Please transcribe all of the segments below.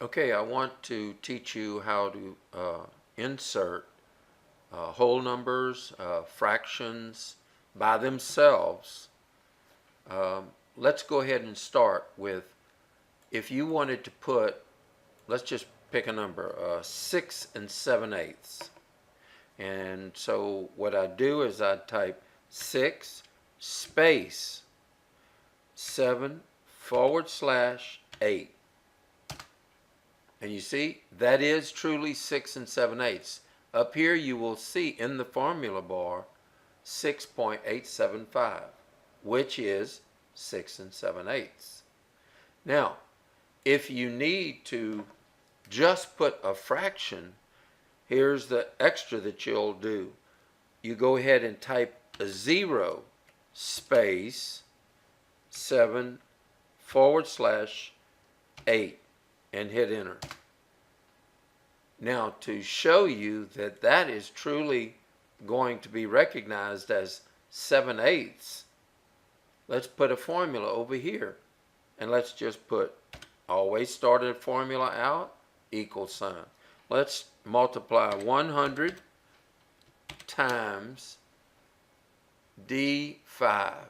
Okay, I want to teach you how to insert whole numbers, fractions by themselves. Let's go ahead and start with, if you wanted to put, let's just pick a number, 6 and 7/8. And so what I do is I type 6 space 7/8. And you see, that is truly 6 and 7/8. Up here you will see in the formula bar 6.875, which is 6 and 7/8. Now, if you need to just put a fraction, here's the extra that you'll do. You go ahead and type a 0 space 7/8 and hit enter. Now, to show you that that is truly going to be recognized as 7/8, let's put a formula over here. And let's just put, always start a formula out, equal sign. Let's multiply 100 times D5.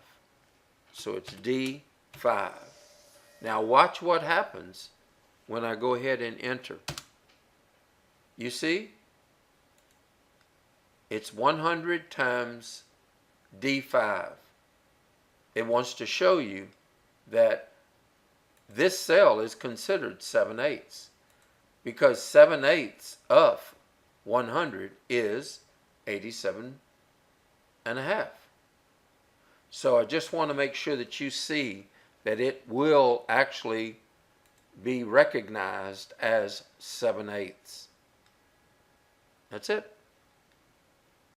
So it's D5. Now watch what happens when I go ahead and enter. You see? It's 100 times D5. It wants to show you that this cell is considered 7/8 because 7/8 of 100 is 87.5. So I just want to make sure that you see that it will actually be recognized as 7/8. That's it.